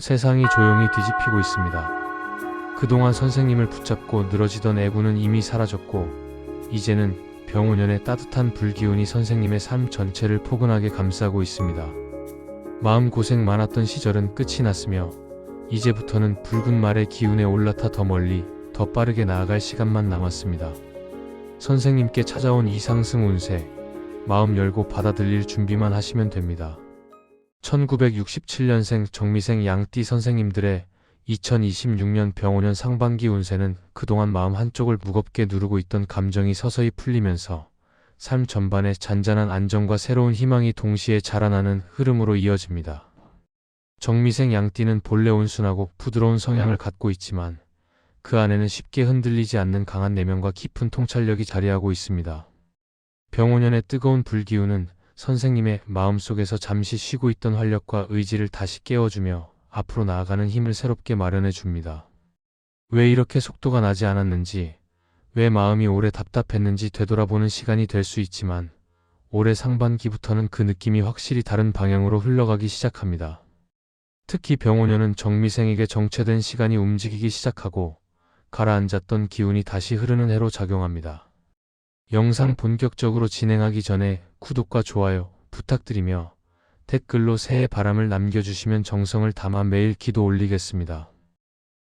세상이 조용히 뒤집히고 있습니다. 그동안 선생님을 붙잡고 늘어지던 애구는 이미 사라졌고, 이제는 병원연의 따뜻한 불기운이 선생님의 삶 전체를 포근하게 감싸고 있습니다. 마음고생 많았던 시절은 끝이 났으며, 이제부터는 붉은 말의 기운에 올라타 더 멀리, 더 빠르게 나아갈 시간만 남았습니다. 선생님께 찾아온 이 상승 운세, 마음 열고 받아들일 준비만 하시면 됩니다. 1967년생 정미생 양띠 선생님들의 2026년 병원연 상반기 운세는 그동안 마음 한쪽을 무겁게 누르고 있던 감정이 서서히 풀리면서 삶 전반에 잔잔한 안정과 새로운 희망이 동시에 자라나는 흐름으로 이어집니다. 정미생 양띠는 본래 온순하고 부드러운 성향을 갖고 있지만 그 안에는 쉽게 흔들리지 않는 강한 내면과 깊은 통찰력이 자리하고 있습니다. 병원연의 뜨거운 불기운은 선생님의 마음속에서 잠시 쉬고 있던 활력과 의지를 다시 깨워주며 앞으로 나아가는 힘을 새롭게 마련해 줍니다. 왜 이렇게 속도가 나지 않았는지, 왜 마음이 오래 답답했는지 되돌아보는 시간이 될 수 있지만 올해 상반기부터는 그 느낌이 확실히 다른 방향으로 흘러가기 시작합니다. 특히 병원연은 정미생에게 정체된 시간이 움직이기 시작하고 가라앉았던 기운이 다시 흐르는 해로 작용합니다. 영상 본격적으로 진행하기 전에 구독과 좋아요 부탁드리며 댓글로 새해 바람을 남겨주시면 정성을 담아 매일 기도 올리겠습니다.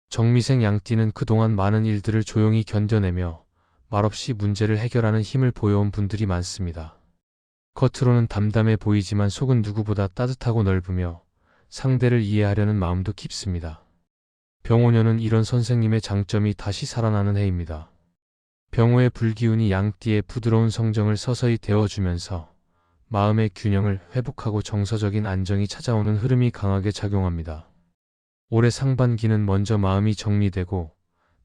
정미생 양띠는 그동안 많은 일들을 조용히 견뎌내며 말없이 문제를 해결하는 힘을 보여온 분들이 많습니다. 겉으로는 담담해 보이지만 속은 누구보다 따뜻하고 넓으며 상대를 이해하려는 마음도 깊습니다. 병원연은 이런 선생님의 장점이 다시 살아나는 해입니다. 병호의 불기운이 양띠의 부드러운 성정을 서서히 데워주면서 마음의 균형을 회복하고 정서적인 안정이 찾아오는 흐름이 강하게 작용합니다. 올해 상반기는 먼저 마음이 정리되고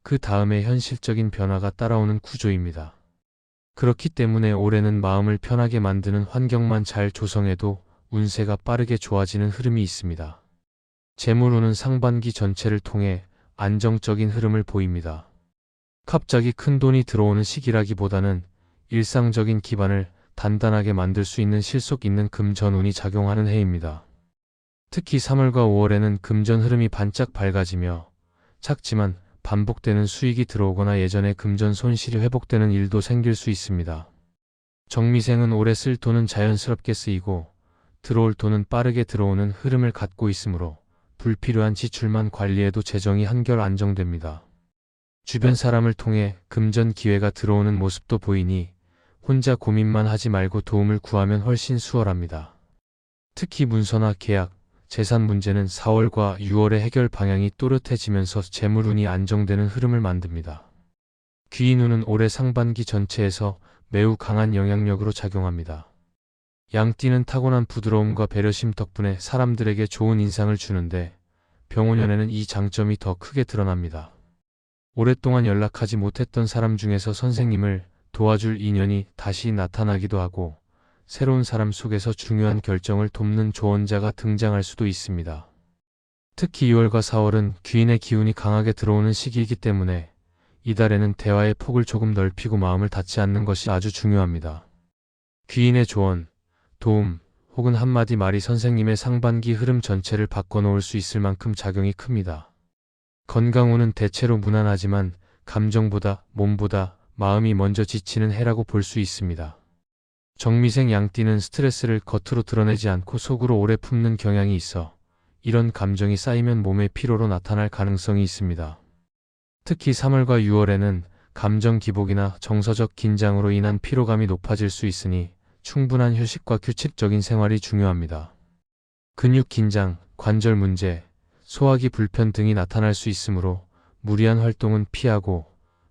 그 다음에 현실적인 변화가 따라오는 구조입니다. 그렇기 때문에 올해는 마음을 편하게 만드는 환경만 잘 조성해도 운세가 빠르게 좋아지는 흐름이 있습니다. 재물운은 상반기 전체를 통해 안정적인 흐름을 보입니다. 갑자기 큰 돈이 들어오는 시기라기보다는 일상적인 기반을 단단하게 만들 수 있는 실속 있는 금전운이 작용하는 해입니다. 특히 3월과 5월에는 금전 흐름이 반짝 밝아지며 작지만 반복되는 수익이 들어오거나 예전의 금전 손실이 회복되는 일도 생길 수 있습니다. 정미생은 올해 쓸 돈은 자연스럽게 쓰이고 들어올 돈은 빠르게 들어오는 흐름을 갖고 있으므로 불필요한 지출만 관리해도 재정이 한결 안정됩니다. 주변 사람을 통해 금전 기회가 들어오는 모습도 보이니 혼자 고민만 하지 말고 도움을 구하면 훨씬 수월합니다. 특히 문서나 계약, 재산 문제는 4월과 6월의 해결 방향이 또렷해지면서 재물운이 안정되는 흐름을 만듭니다. 귀인운은 올해 상반기 전체에서 매우 강한 영향력으로 작용합니다. 양띠는 타고난 부드러움과 배려심 덕분에 사람들에게 좋은 인상을 주는데 병원연에는 이 장점이 더 크게 드러납니다. 오랫동안 연락하지 못했던 사람 중에서 선생님을 도와줄 인연이 다시 나타나기도 하고 새로운 사람 속에서 중요한 결정을 돕는 조언자가 등장할 수도 있습니다. 특히 2월과 4월은 귀인의 기운이 강하게 들어오는 시기이기 때문에 이달에는 대화의 폭을 조금 넓히고 마음을 닫지 않는 것이 아주 중요합니다. 귀인의 조언, 도움 혹은 한마디 말이 선생님의 상반기 흐름 전체를 바꿔놓을 수 있을 만큼 작용이 큽니다. 건강운은 대체로 무난하지만 감정보다 몸보다 마음이 먼저 지치는 해라고 볼 수 있습니다. 정미생 양띠는 스트레스를 겉으로 드러내지 않고 속으로 오래 품는 경향이 있어 이런 감정이 쌓이면 몸의 피로로 나타날 가능성이 있습니다. 특히 3월과 6월에는 감정 기복이나 정서적 긴장으로 인한 피로감이 높아질 수 있으니 충분한 휴식과 규칙적인 생활이 중요합니다. 근육 긴장, 관절 문제, 소화기 불편 등이 나타날 수 있으므로 무리한 활동은 피하고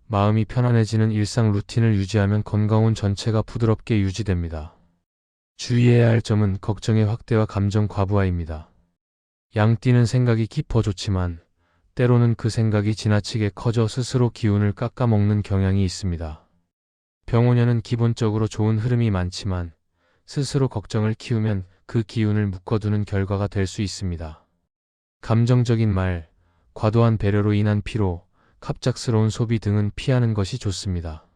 마음이 편안해지는 일상 루틴을 유지하면 건강운 전체가 부드럽게 유지됩니다. 주의해야 할 점은 걱정의 확대와 감정 과부하입니다. 양띠는 생각이 깊어 좋지만 때로는 그 생각이 지나치게 커져 스스로 기운을 깎아먹는 경향이 있습니다. 병원연은 기본적으로 좋은 흐름이 많지만 스스로 걱정을 키우면 그 기운을 묶어두는 결과가 될 수 있습니다. 감정적인 말, 과도한 배려로 인한 피로, 갑작스러운 소비 등은 피하는 것이 좋습니다.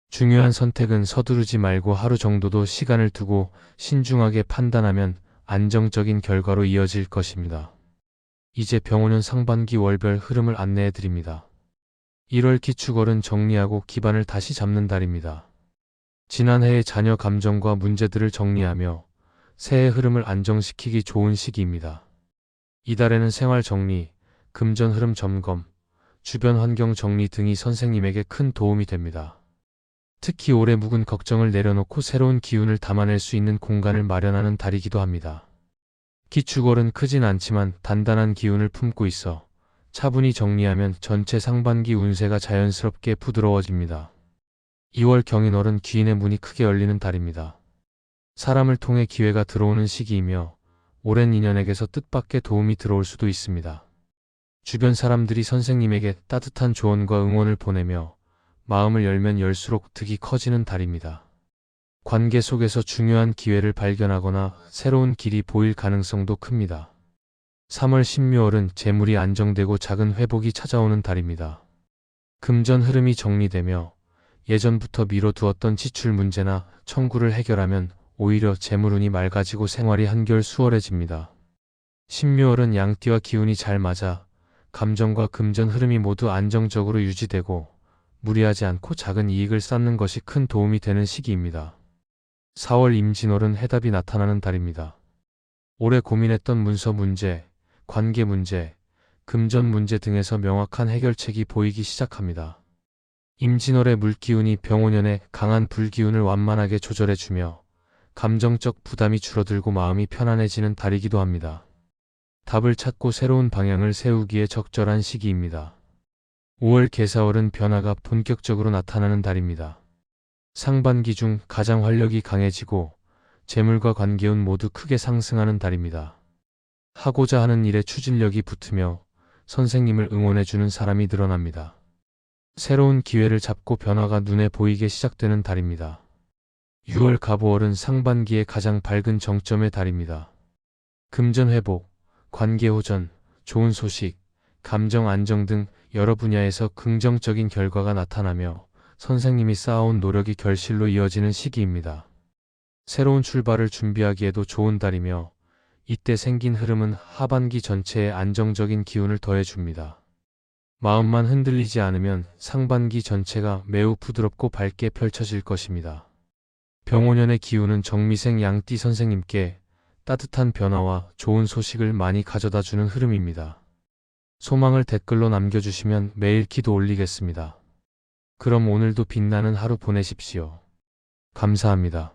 중요한 선택은 서두르지 말고 하루 정도도 시간을 두고 신중하게 판단하면 안정적인 결과로 이어질 것입니다. 이제 병원년 상반기 월별 흐름을 안내해 드립니다. 1월 기축월은 정리하고 기반을 다시 잡는 달입니다. 지난해의 자녀 감정과 문제들을 정리하며 새해 흐름을 안정시키기 좋은 시기입니다. 이달에는 생활 정리, 금전 흐름 점검, 주변 환경 정리 등이 선생님에게 큰 도움이 됩니다. 특히 올해 묵은 걱정을 내려놓고 새로운 기운을 담아낼 수 있는 공간을 마련하는 달이기도 합니다. 기축월은 크진 않지만 단단한 기운을 품고 있어 차분히 정리하면 전체 상반기 운세가 자연스럽게 부드러워집니다. 2월 경인월은 귀인의 문이 크게 열리는 달입니다. 사람을 통해 기회가 들어오는 시기이며 오랜 인연에게서 뜻밖의 도움이 들어올 수도 있습니다. 주변 사람들이 선생님에게 따뜻한 조언과 응원을 보내며 마음을 열면 열수록 득이 커지는 달입니다. 관계 속에서 중요한 기회를 발견하거나 새로운 길이 보일 가능성도 큽니다. 3월 신묘월은 재물이 안정되고 작은 회복이 찾아오는 달입니다. 금전 흐름이 정리되며 예전부터 미뤄두었던 지출 문제나 청구를 해결하면 오히려 재물운이 맑아지고 생활이 한결 수월해집니다. 신묘월은 양띠와 기운이 잘 맞아 감정과 금전 흐름이 모두 안정적으로 유지되고 무리하지 않고 작은 이익을 쌓는 것이 큰 도움이 되는 시기입니다. 4월 임진월은 해답이 나타나는 달입니다. 오래 고민했던 문서 문제, 관계 문제, 금전 문제 등에서 명확한 해결책이 보이기 시작합니다. 임진월의 물기운이 병오년의 강한 불기운을 완만하게 조절해주며 감정적 부담이 줄어들고 마음이 편안해지는 달이기도 합니다. 답을 찾고 새로운 방향을 세우기에 적절한 시기입니다. 5월 계사월은 변화가 본격적으로 나타나는 달입니다. 상반기 중 가장 활력이 강해지고 재물과 관계운 모두 크게 상승하는 달입니다. 하고자 하는 일에 추진력이 붙으며 선생님을 응원해주는 사람이 늘어납니다. 새로운 기회를 잡고 변화가 눈에 보이게 시작되는 달입니다. 6월 갑오월은 상반기의 가장 밝은 정점의 달입니다. 금전 회복, 관계 호전, 좋은 소식, 감정 안정 등 여러 분야에서 긍정적인 결과가 나타나며 선생님이 쌓아온 노력이 결실로 이어지는 시기입니다. 새로운 출발을 준비하기에도 좋은 달이며 이때 생긴 흐름은 하반기 전체에 안정적인 기운을 더해줍니다. 마음만 흔들리지 않으면 상반기 전체가 매우 부드럽고 밝게 펼쳐질 것입니다. 병오년의 기운은 정미생 양띠 선생님께 따뜻한 변화와 좋은 소식을 많이 가져다주는 흐름입니다. 소망을 댓글로 남겨주시면 매일 기도 올리겠습니다. 그럼 오늘도 빛나는 하루 보내십시오. 감사합니다.